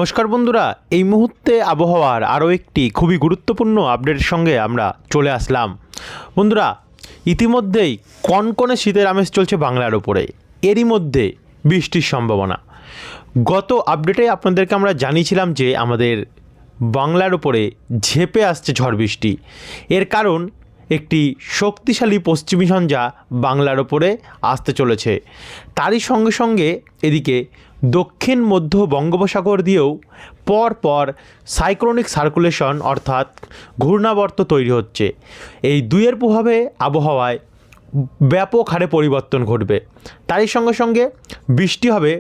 নমস্কার বন্ধুরা, এই মুহূর্তে আবহাওয়ার আরও একটি খুবই গুরুত্বপূর্ণ আপডেটের সঙ্গে আমরা চলে আসলাম। বন্ধুরা, ইতিমধ্যেই কনকনে শীতের আমেজ চলছে বাংলার ওপরে, এরই মধ্যে বৃষ্টির সম্ভাবনা। গত আপডেটে আপনাদেরকে আমরা জানিয়েছিলাম যে আমাদের বাংলার ওপরে ঝেঁপে আসছে ঝড় বৃষ্টি। এর কারণ একটি শক্তিশালী পশ্চিমী ঝঞ্ঝা বাংলার ওপরে আসতে চলেছে। তারই সঙ্গে সঙ্গে এদিকে দক্ষিণ মধ্য বঙ্গোপসাগর দিয়েও পর সাইক্লোনিক সার্কুলেশন অর্থাৎ ঘূর্ণাবর্ত তৈরি হচ্ছে। এই দুইয়ের প্রভাবে আবহাওয়ায় ব্যাপক হারে পরিবর্তন ঘটবে। তারই সঙ্গে সঙ্গে বৃষ্টি হবে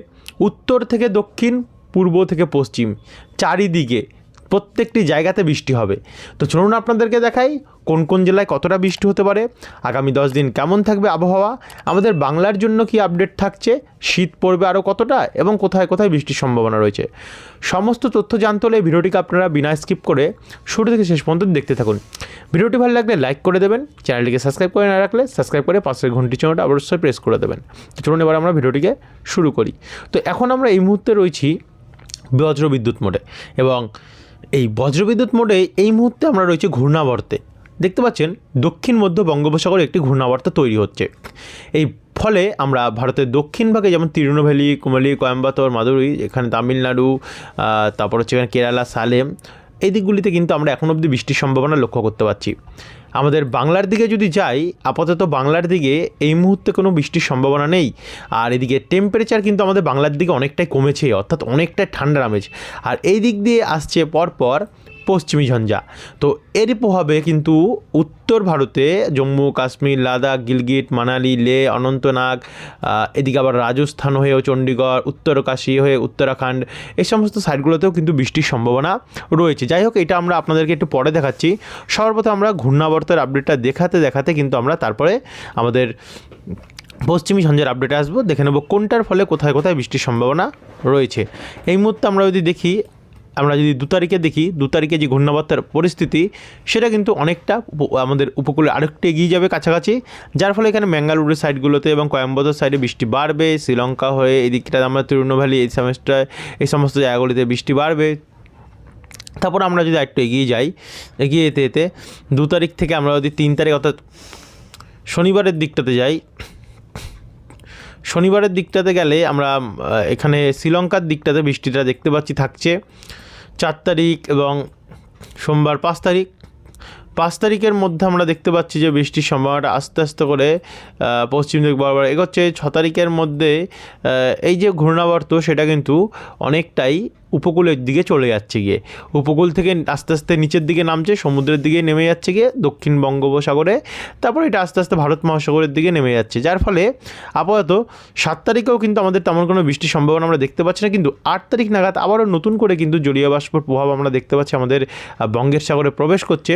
উত্তর থেকে দক্ষিণ, পূর্ব থেকে পশ্চিম, চারিদিকে প্রত্যেকটি জায়গাতে বৃষ্টি হবে। তো চলুন আপনাদেরকে দেখাই কোন কোন জেলায় কতটা বৃষ্টি হতে পারে, আগামী 10 দিন কেমন থাকবে আবহাওয়া, আমাদের বাংলার জন্য কি আপডেট থাকছে, শীত পড়বে আরও কতটা এবং কোথায় কোথায় বৃষ্টির সম্ভাবনা রয়েছে। সমস্ত তথ্য জানতে হলে ভিডিওটিকে আপনারা বিনা স্কিপ করে শুরু থেকে শেষ পর্যন্ত দেখতে থাকুন। ভিডিওটি ভালো লাগলে লাইক করে দেবেন, চ্যানেলটিকে সাবস্ক্রাইব করে না রাখলে সাবস্ক্রাইব করে পাশের ঘন্টি চিহ্নটা অবশ্যই প্রেস করে দেবেন। তো চলুন এবার আমরা ভিডিওটিকে শুরু করি। তো এখন আমরা এই মুহূর্তে রয়েছি বজ্রবিদ্যুৎ মোডে, এবং এই বজ্রবিদ্যুৎ মোডে এই মুহূর্তে আমরা রয়েছে ঘূর্ণাবর্তে। দেখতে পাচ্ছেন দক্ষিণ মধ্য বঙ্গোপসাগরে একটি ঘূর্ণাবর্ত তৈরি হচ্ছে। এই ফলে আমরা ভারতের দক্ষিণ ভাগে যেমন তিরুনেলভেলি, কুমিল্লা, কোয়েম্বাটোর, মাদুরাই, এখানে তামিলনাড়ু, তারপর হচ্ছে এখানে কেরালা, সালেম, এই দিকগুলিতে কিন্তু আমরা এখন অবধি বৃষ্টির সম্ভাবনা লক্ষ্য করতে পারছি। আমাদের বাংলার দিকে যদি যাই, আপাতত বাংলার দিকে এই মুহূর্তে কোনো বৃষ্টির সম্ভাবনা নেই। আর এদিকে টেম্পারেচার কিন্তু আমাদের বাংলার দিকে অনেকটাই কমেছে, অর্থাৎ অনেকটাই ঠান্ডার আমেজ। আর এই দিক দিয়ে আসছে পরপর পশ্চিমী ঝঞ্ঝা। তো এরই প্রভাবে কিন্তু উত্তর ভারতে জম্মু কাশ্মীর, লাদাখ, গিলগিট, মানালি, লে, অনন্তনাগ, এদিকে আবার রাজস্থান হয়েও চণ্ডীগড়, উত্তরকাশী হয়ে উত্তরাখণ্ড, এই সমস্ত সাইডগুলোতেও কিন্তু বৃষ্টির সম্ভাবনা রয়েছে। যাই হোক, এটা আমরা আপনাদেরকে একটু পরে দেখাচ্ছি। সর্বপ্রথম আমরা ঘূর্ণাবর্তের আপডেটটা দেখাতে কিন্তু আমরা তারপরে আমাদের পশ্চিমী ঝঞ্ঝার আপডেটে আসবো, দেখে নেব কোনটার ফলে কোথায় কোথায় বৃষ্টির সম্ভাবনা রয়েছে। এই মুহূর্তে আমরা যদি 2 তারিখে দেখি, 2 তারিখে যে ঘূর্ণাবর্তের পরিস্থিতি, সেটা কিন্তু অনেকটা আমাদের উপকূলে আরেকটু এগিয়ে যাবে কাছাকাছি, যার ফলে এখানে ম্যাঙ্গালুরুর সাইডগুলোতে এবং কোয়েম্বাটোর সাইডে বৃষ্টি বাড়বে। শ্রীলঙ্কা হয়ে এদিকটা আমরা তিরুনেলভেলি, এই সমস্ত জায়গাগুলিতে বৃষ্টি বাড়বে। তারপর আমরা যদি একটু এগিয়ে যাই, এগিয়ে যেতে 2 তারিখ থেকে আমরা যদি 3 তারিখ অর্থাৎ শনিবারের দিকটাতে যাই, শনিবারের দিকটাতে গেলে আমরা এখানে শ্রীলঙ্কার দিকটাতে বৃষ্টিটা দেখতে পাচ্ছি থাকছে 4 তারিখ এবং সোমবার 5 তারিখের মধ্যে আমরা দেখতে পাচ্ছি যে বৃষ্টির সম্ভাবনাটা আস্তে আস্তে করে পশ্চিম দিক বরাবর এগোচ্ছে। 6 তারিখের মধ্যে এই যে ঘূর্ণাবর্ত, সেটা কিন্তু অনেকটাই উপকূলের দিকে চলে যাচ্ছে, গিয়ে উপকূল থেকে আস্তে আস্তে নিচের দিকে নামছে, সমুদ্রের দিকে নেমে যাচ্ছে গিয়ে দক্ষিণ বঙ্গোপসাগরে, তারপর এটা আস্তে আস্তে ভারত মহাসাগরের দিকে নেমে যাচ্ছে। যার ফলে আপাতত 7 তারিখেও কিন্তু আমাদের তেমন কোনো বৃষ্টির সম্ভাবনা আমরা দেখতে পাচ্ছি না, কিন্তু 8 তারিখ নাগাদ আবারও নতুন করে কিন্তু জলীয় বাষ্পর প্রভাব আমরা দেখতে পাচ্ছি আমাদের বঙ্গের সাগরে প্রবেশ করছে।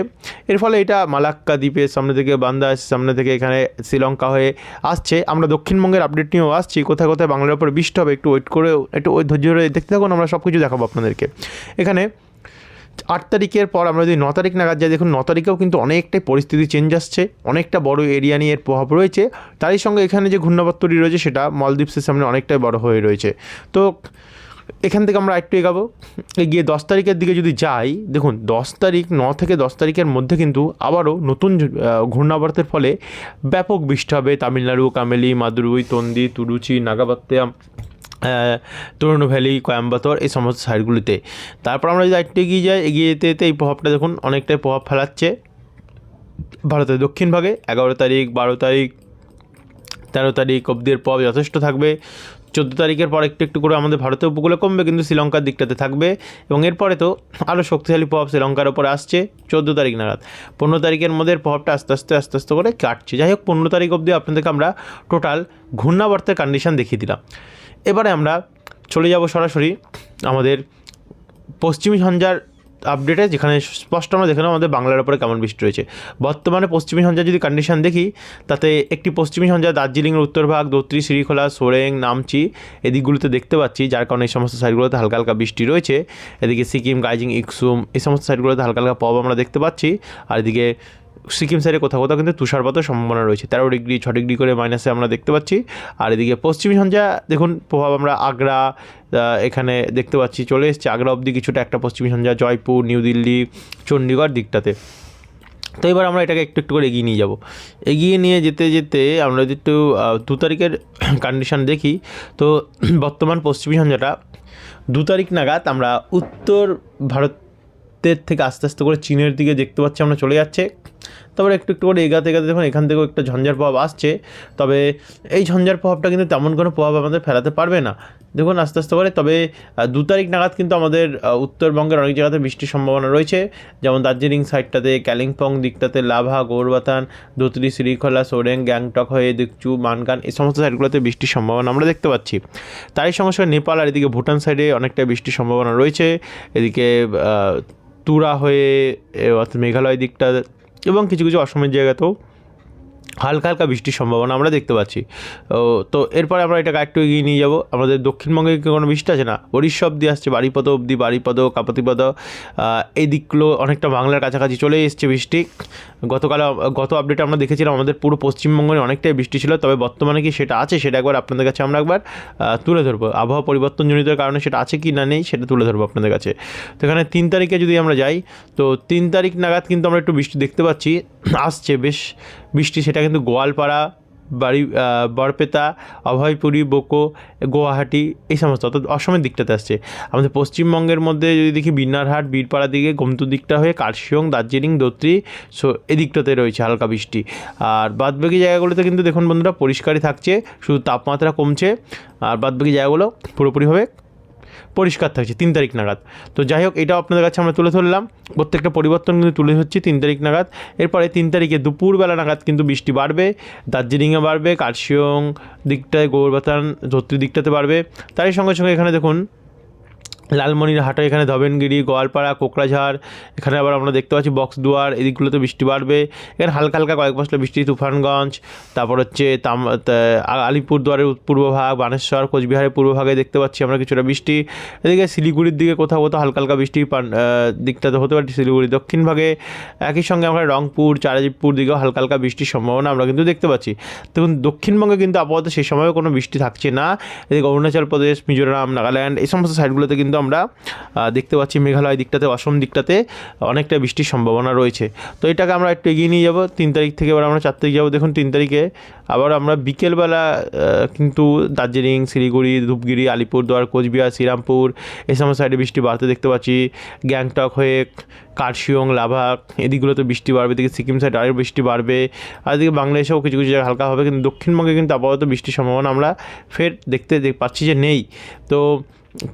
এর ফলে এটা মালাক্কা দ্বীপের সামনে থেকে, বান্দার সামনে থেকে এখানে শ্রীলঙ্কা হয়ে আসছে। আমরা দক্ষিণবঙ্গের আপডেট নিয়েও আসছি, কোথায় কোথায় বাংলার উপরে বৃষ্টি হবে একটু ওয়েট করে, একটু ওই ধৈর্য ধরে দেখতে থাকুন, আমরা সব কিছু দেখাবো আপনাদেরকে। এখানে 8 তারিখের পর আমরা যদি 9 তারিখ নাগাদ যাই, দেখুন 9 তারিখেও কিন্তু অনেকটাই পরিস্থিতি চেঞ্জ আসছে, অনেকটা বড় এরিয়া নিয়ে এর প্রভাব রয়েছে। তারই সঙ্গে এখানে যে ঘূর্ণাবর্ত তৈরি রয়েছে, সেটা মলদ্বীপসের সামনে অনেকটাই বড় হয়ে রয়েছে। তো এখান থেকে আমরা একটু এগাবো, এগিয়ে 10 তারিখের দিকে যদি যাই, দেখুন 10 তারিখ, 9 থেকে 10 তারিখের মধ্যে কিন্তু আবারও নতুন ঘূর্ণাবর্তের ফলে ব্যাপক বৃষ্টি হবে তামিলনাড়ু, কামেলি, মাদুরাই, তন্দি, তুরুচি, নাগাপাত্তায়াম, তিরুনেলভেলি, কোয়েম্বাটোর, এই সমস্ত সাইডগুলিতে। তারপর আমরা যদি একটু এগিয়ে যাই, এগিয়ে যেতে এই প্রভাবটা দেখুন অনেকটাই প্রভাব ফেলাচ্ছে ভারতের দক্ষিণ ভাগে। 11 তারিখ, 12 তারিখ, 13 তারিখ অবধি এর প্রভাব যথেষ্ট থাকবে। 14 তারিখের পর একটু একটু করে আমাদের ভারতের উপকূলে কমবে, কিন্তু শ্রীলঙ্কার দিকটাতে থাকবে, এবং এরপরে তো আরও শক্তিশালী প্রভাব শ্রীলঙ্কার ওপরে আসছে 14 তারিখ নাগাদ। 15 তারিখের মধ্যে প্রভাবটা আস্তে আস্তে করে কাটছে। যাই হোক, 15 তারিখ অবধি আপনাদেরকে আমরা টোটাল ঘূর্ণাবর্তের কন্ডিশন দেখিয়ে দিলাম। এবারে আমরা চলে যাব সরাসরি আমাদের পশ্চিমী ঝঞ্ঝার আপডেটে, যেখানে স্পষ্ট আমরা দেখে নেব আমাদের বাংলার উপরে কেমন বৃষ্টি রয়েছে। বর্তমানে পশ্চিমী ঝঞ্ঝার যদি কন্ডিশন দেখি, তাতে একটি পশ্চিমী ঝঞ্ঝা দার্জিলিংয়ের উত্তরভাগ, দোত্রি, শ্রীখোলা, সোরেং, নামচি এদিকগুলোতে দেখতে পাচ্ছি, যার কারণে এই সমস্ত সাইডগুলোতে হালকা হালকা বৃষ্টি রয়েছে। এদিকে সিকিম, গাইজিং, ইকসুম, এই সমস্ত সাইডগুলোতে হালকা হালকা প্রভাব আমরা দেখতে পাচ্ছি। আর এদিকে সিকিম সাইডে কোথাও কোথাও কিন্তু তুষারপাতের সম্ভাবনা রয়েছে। 13 ডিগ্রি 6 ডিগ্রি করে মাইনাসে আমরা দেখতে পাচ্ছি। আর এদিকে পশ্চিমী ঝঞ্ঝা দেখুন প্রভাব আমরা আগ্রা এখানে দেখতে পাচ্ছি, চলে এসছে আগ্রা অবধি কিছুটা একটা পশ্চিমী ঝঞ্ঝা, জয়পুর, নিউ দিল্লি, চণ্ডীগড় দিকটাতে। তো এবার আমরা এটাকে একটু একটু করে এগিয়ে নিয়ে যাব। এগিয়ে নিয়ে যেতে যেতে আমরা যদি একটু 2 তারিখের কন্ডিশন দেখি, তো বর্তমান পশ্চিমী ঝঞ্ঝাটা 2 তারিখ নাগাদ আমরা উত্তর ভারতের থেকে আস্তে আস্তে করে চীনের দিকে দেখতে পাচ্ছি আমরা চলে যাচ্ছে। তারপরে একটু একটু করে এগাতে এগাতে দেখুন এখান থেকেও একটা ঝঞ্ঝার প্রভাব আসছে, তবে এই ঝঞ্ঝার প্রভাবটা কিন্তু তেমন কোনো প্রভাব আমাদের ফেলাতে পারবে না। দেখুন আস্তে আস্তে করে, তবে 2 তারিখ নাগাদ কিন্তু আমাদের উত্তরবঙ্গের অনেক জায়গাতে বৃষ্টির সম্ভাবনা রয়েছে, যেমন দার্জিলিং সাইডটাতে, কালিম্পং দিকটাতে, লাভা, গৌরবাতান, ধুতরি, শ্রীখোলা, সোরেং, গ্যাংটক হয়ে দিকচু, মানগান এই সমস্ত সাইডগুলোতে বৃষ্টির সম্ভাবনা আমরা দেখতে পাচ্ছি। তারই সঙ্গে সঙ্গে নেপাল আর এদিকে ভুটান সাইডে অনেকটা বৃষ্টির সম্ভাবনা রয়েছে, এদিকে তুরা হয়ে অর্থাৎ মেঘালয় দিকটা এবং কিছু কিছু অসমের জায়গাতেও হালকা হালকা বৃষ্টির সম্ভাবনা আমরা দেখতে পাচ্ছি। তো এরপরে আমরা এটাকে একটু এগিয়ে নিয়ে যাবো। আমাদের দক্ষিণবঙ্গে কোনো বৃষ্টি আছে না, ওড়িশা অবধি আসছে, বারিপদ অবধি, বারিপদ, কাপাতিপদ এই দিকগুলো অনেকটা বাংলার কাছাকাছি চলে এসছে বৃষ্টি। গত আপডেটে আমরা দেখেছিলাম আমাদের পুরো পশ্চিমবঙ্গে অনেকটাই বৃষ্টি ছিল, তবে বর্তমানে কি সেটা আছে সেটা একবার আপনাদের কাছে আমরা একবার তুলে ধরবো। আবহাওয়া পরিবর্তনজনিত কারণে সেটা আছে কি না নেই সেটা তুলে ধরবো আপনাদের কাছে। তো এখানে 3 তারিখে যদি আমরা যাই, তো 3 তারিখ নাগাদ কিন্তু আমরা একটু বৃষ্টি দেখতে পাচ্ছি, আসছে বেশ বৃষ্টি, সেটা কিন্তু গোয়ালপাড়া, বরপেতা, অভয়পুরী, বোকো, গুয়াহাটি এই সমস্ত অর্থাৎ অসমের দিকটাতে আসছে। আমাদের পশ্চিমবঙ্গের মধ্যে যদি দেখি বিন্নারহাট, বীরপাড়া দিকে, গোমতু দিকটা হয়ে কার্শিয়ং, দার্জিলিং, দোত্রি এদিকটাতে রয়েছে হালকা বৃষ্টি। আর বাদবাকি জায়গাগুলোতে কিন্তু দেখুন বন্ধুরা পরিষ্কারই থাকছে, শুধু তাপমাত্রা কমছে, আর বাদবাকি জায়গাগুলো পুরোপুরিভাবে পরিষ্কার থাকছে 3 তারিখ নাগাদ। তো যাই হোক, এটাও আপনাদের কাছে আমরা তুলে ধরলাম, প্রত্যেকটা পরিবর্তন কিন্তু তুলে ধরছি 3 তারিখ নাগাদ। এরপরে 3 তারিখে দুপুরবেলা নাগাদ কিন্তু বৃষ্টি বাড়বে, দার্জিলিংয়ে বাড়বে, কার্শিয়ং দিকটায়, গৌরবাতান, ধত্রী দিকটাতে বাড়বে। তারই সঙ্গে সঙ্গে এখানে দেখুন লালমনিরহাটে, এখানে ধবেনগিরি, গোয়ালপাড়া, কোকরাঝাড়, এখানে আবার আমরা দেখতে পাচ্ছি বক্সদুয়ার, এই দিকগুলোতে বৃষ্টি বাড়বে। এখানে হালকা হালকা কয়েক পশলা বৃষ্টি, তুফানগঞ্জ, তারপর হচ্ছে আলিপুরদুয়ারের পূর্বভাগ, বানেশ্বর, কোচবিহারের পূর্বভাগে দেখতে পাচ্ছি আমরা কিছুটা বৃষ্টি। এদিকে শিলিগুড়ির দিকে কোথাও কোথাও হালকা হালকা বৃষ্টি দিকটাতে হতে পারে, শিলিগুড়ির দক্ষিণ ভাগে। একই সঙ্গে আমরা রংপুর, চারাজিপুর দিকেও হালকা হালকা বৃষ্টির সম্ভাবনা আমরা কিন্তু দেখতে পাচ্ছি। দেখুন দক্ষিণবঙ্গে কিন্তু আপাতত সেই সময়ও কোনো বৃষ্টি থাকছে না। এদিকে অরুণাচল প্রদেশ, মিজোরাম, নাগাল্যান্ড এই সমস্ত সাইডগুলোতে কিন্তু আমরা দেখতে পাচ্ছি, মেঘালয় দিকটাতে, অসম দিকটাতে অনেকটা বৃষ্টির সম্ভাবনা রয়েছে। তো এটাকে আমরা একটু এগিয়ে নিয়ে যাব 3 তারিখ থেকে। এবার আমরা 4 তারিখ যাবো। দেখুন 3 তারিখে আবার আমরা বিকেলবেলা কিন্তু দার্জিলিং, শিলিগুড়ি, ধূপগুড়ি, আলিপুরদুয়ার, কোচবিহার, শ্রীরামপুর এই সমস্ত সাইডে বৃষ্টি বাড়তে দেখতে পাচ্ছি। গ্যাংটক হয়ে কার্শিয়ং, লাভা এদিকগুলোতে বৃষ্টি বাড়বে, এদিকে সিকিম সাইড আরও বৃষ্টি বাড়বে, আর এদিকে বাংলাদেশেও কিছু কিছু জায়গায় হালকা হবে, কিন্তু দক্ষিণবঙ্গে কিন্তু আপাতত বৃষ্টির সম্ভাবনা আমরা ফের দেখতে পাচ্ছি যে নেই। তো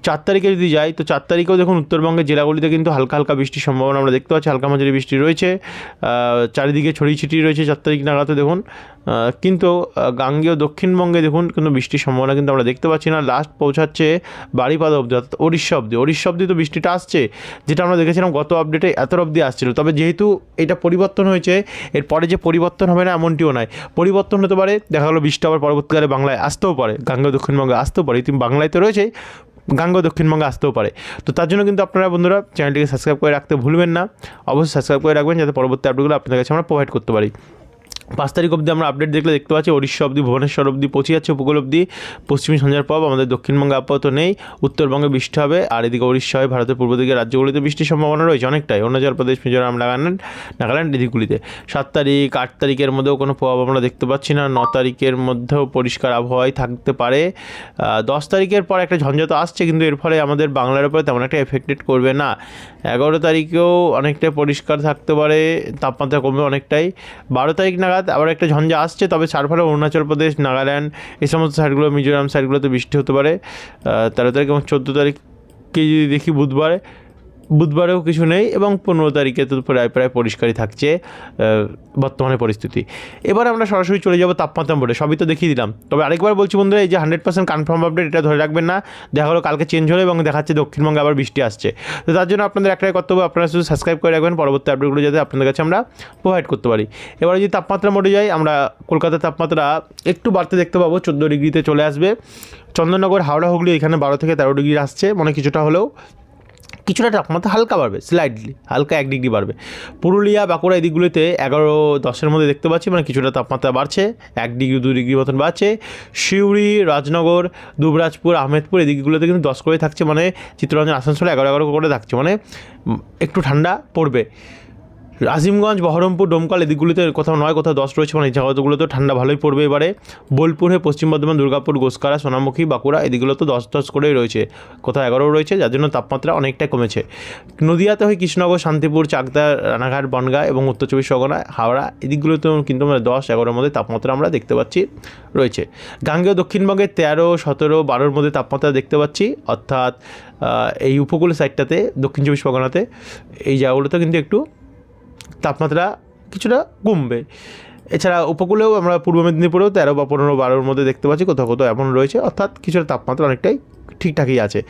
4 তারিখে যদি যাই, তো 4 তারিখেও দেখুন উত্তরবঙ্গের জেলাগুলিতে কিন্তু হালকা হালকা বৃষ্টির সম্ভাবনা আমরা দেখতে পাচ্ছি, হালকা মাঝারি বৃষ্টি রয়েছে, চারিদিকে ছড়িয়ে ছিটিয়ে রয়েছে 4 তারিখ নাগাদে দেখুন। কিন্তু গাঙ্গেয় দক্ষিণবঙ্গে দেখুন কিন্তু বৃষ্টির সম্ভাবনা কিন্তু আমরা দেখতে পাচ্ছি না। লাস্ট পৌঁছাচ্ছে বারিপাদা অবধি, অর্থাৎ ওড়িশা অবধি তো বৃষ্টিটা আসছে, যেটা আমরা দেখেছিলাম গত আপডেটে এত অবধি আসছিল। তবে যেহেতু এটা পরিবর্তন হয়েছে, এরপরে যে পরিবর্তন হবে না এমনটিও নয়, পরিবর্তন হতে পারে, দেখা গেলো বৃষ্টি আবার পরবর্তীকালে বাংলায় আসতেও পারে, গাঙ্গেয় দক্ষিণবঙ্গে আসতেও পারে, তুমি বাংলায় তো রয়েছে, গাঙ্গেয় দক্ষিণবঙ্গে আসতেও পারে। তো তার জন্য কিন্তু আপনারা বন্ধুরা চ্যানেলটিকে সাবস্ক্রাইব করে রাখতে ভুলবেন না, অবশ্যই সাবস্ক্রাইব করে রাখবেন, যাতে পরবর্তী আপডেটগুলো আপনাদের কাছে আমরা প্রোভাইড করতে পারি। 5 তারিখ অবধি আমরা আপডেট দেখতে পাচ্ছি ওড়িশা অবধি, ভুবনেশ্বর অবধি পৌঁছে যাচ্ছে, উপকূল অবধি পশ্চিমী ঝঞ্ঝার প্রভাব আমাদের দক্ষিণবঙ্গে আপাতত নেই, উত্তরবঙ্গে বৃষ্টি হবে, আর এদিকে ওড়িশা হয় ভারতের পূর্ব দিকের রাজ্যগুলিতে বৃষ্টির সম্ভাবনা রয়েছে অনেকটাই, অরুণাচল প্রদেশ, মিজোরাম, নাগাল্যান্ড এদিকগুলিতে। 7 তারিখ 8 তারিখের মধ্যেও কোনো প্রভাব আমরা দেখতে পাচ্ছি না, 9 তারিখের মধ্যেও পরিষ্কার আবহাওয়াই থাকতে পারে। 10 তারিখের পর একটা ঝঞ্ঝা তো আসছে, কিন্তু এর ফলে আমাদের বাংলার উপরে তেমন একটা এফেক্টেড করবে না। 11 তারিখেও অনেকটাই পরিষ্কার থাকতে পারে, তাপমাত্রা কমবে অনেকটাই। 12 তারিখ নাগাদ আবার একটা ঝঞ্ঝা আসছে, তবে তার ফলে অরুণাচল প্রদেশ, নাগাল্যান্ড এই সমস্ত সাইডগুলো, মিজোরাম সাইডগুলোতে বৃষ্টি হতে পারে। 13 তারিখ এবং 14 তারিখকে যদি দেখি বুধবারেও কিছু নেই, এবং 15 তারিখে তো প্রায় পরিষ্কারই থাকছে বর্তমানে পরিস্থিতি। এবার আমরা সরাসরি চলে যাব তাপমাত্রা বোর্ডে, সবই তো দেখিয়ে দিলাম। তবে আরেকবার বলছি বন্ধুরা, এই যে 100% কনফার্ম আপডেট এটা ধরে রাখবেন না, দেখা হলো কালকে চেঞ্জ হলো এবং দেখাচ্ছে দক্ষিণবঙ্গে আবার বৃষ্টি আসছে। তো তার জন্য আপনাদের একটাই কর্তব্য, আপনারা শুধু সাবস্ক্রাইব করে রাখবেন, পরবর্তী আপডেটগুলো যাতে আপনাদের কাছে আমরা প্রোভাইড করতে পারি। এবার যদি তাপমাত্রা মোডে যাই, আমরা কলকাতার তাপমাত্রা একটু বাড়তে দেখতে পাবো, 14 ডিগ্রিতে চলে আসবে। চন্দননগর, হাওড়া, হুগলি এখানে 12 থেকে 13 ডিগ্রি আসছে, কিছুটা হলেও কিছুটা তাপমাত্রা হালকা বাড়বে, স্লাইডলি হালকা 1 ডিগ্রি বাড়বে। পুরুলিয়া বাঁকুড়া এই দিকগুলিতে 11-10-এর মধ্যে দেখতে পাচ্ছি, মানে কিছুটা তাপমাত্রা বাড়ছে, 1 ডিগ্রি 2 ডিগ্রি মতন বাড়ছে। সিউড়ি, রাজনগর, দুবরাজপুর, আহমেদপুর এই দিকগুলোতে কিন্তু 10 করে থাকছে, মানে চিত্তরঞ্জন, আসানসোলে 11 করে থাকছে, মানে একটু ঠান্ডা পড়বে। আজিমগঞ্জ, বহরমপুর, ডোমকল এদিকগুলিতে কোথাও 9 কোথাও 10 রয়েছে, মানে এই জায়গাগুলোতেও ঠান্ডা ভালোই পড়বে এবারে। বোলপুর হয়ে পশ্চিম বর্ধমান, দুর্গাপুর, গোসকারা, সোনামুখী, বাঁকুড়া এদিকগুলোতে 10 করেই রয়েছে, কোথাও 11 রয়েছে, যার জন্য তাপমাত্রা অনেকটাই কমেছে। নদিয়াতে হয়ে কৃষ্ণনগর, শান্তিপুর, চাকদা, রানাঘাট, বনগাঁ এবং উত্তর 24 পরগনা, হাওড়া এদিকগুলোতেও কিন্তু 10-11-এর মধ্যে তাপমাত্রা আমরা দেখতে পাচ্ছি রয়েছে। গাঙ্গেয় দক্ষিণবঙ্গে 13, 17, 12-র মধ্যে তাপমাত্রা দেখতে পাচ্ছি, অর্থাৎ এই উপকূল সাইডটাতে দক্ষিণ 24 পরগনাতে এই জায়গাগুলোতে কিন্তু একটু তাপমাত্রা কিছুটা কমবে। এছাড়া উপকূলেও আমরা পূর্ব মেদিনীপুরেও 13 বা 15, 12-র মধ্যে দেখতে পাচ্ছি, কোথাও কোথাও এমন রয়েছে, অর্থাৎ কিছুটা তাপমাত্রা অনেকটাই ঠিকঠাকই আছে,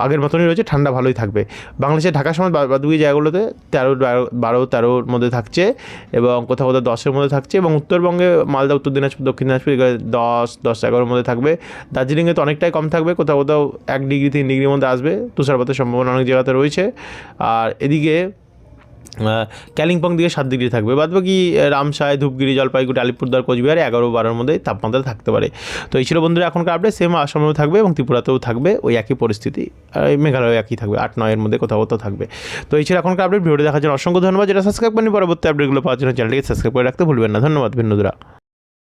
আগের মতনই রয়েছে, ঠান্ডা ভালোই থাকবে। বাংলাদেশের ঢাকা সমেত বাদবাকি জায়গাগুলোতে 12-13-র মধ্যে থাকছে এবং কোথাও কোথাও 10-এর মধ্যে থাকছে, এবং উত্তরবঙ্গে মালদা, উত্তর দিনাজপুর, দক্ষিণ দিনাজপুর এগুলো 10-11-র মধ্যে থাকবে। দার্জিলিংয়ে তো অনেকটাই কম থাকবে, কোথাও কোথাও 1 ডিগ্রি 3 ডিগ্রির মধ্যে আসবে, তুষারপাতের সম্ভাবনা অনেক জায়গাতে রয়েছে। আর এদিকে কালিম্পং দিকে 7 ডিগ্রি থাকবে, বাদবাকি রামসায়, ধূপগুড়ি, জলপাইগুড়ি, আলিপুরদুয়ার, কোচবিহারে 11-12-র মধ্যে তাপমাত্রা থাকতে পারে। তো এই ছিল বন্ধুরা এখনকার আপডেট। সেম আসামেও থাকবে এবং ত্রিপুরাতেও থাকবে ওই একই পরিস্থিতি, মেঘালয় একই থাকবে, 8-9-এর মধ্যে কোথাও কোথাও থাকবে। তো এই ছিল এখনকার আপডেট। ভিডিও দেখার জন্য অসংখ্য ধন্যবাদ। যেটা সাবস্ক্রাইব করেনি পরবর্তী আপডেটগুলো পাওয়ার জন্য চ্যানেলটিকে সাবস্ক্রাইব করে রাখতে ভুলবেন না। ধন্যবাদ বন্ধুরা।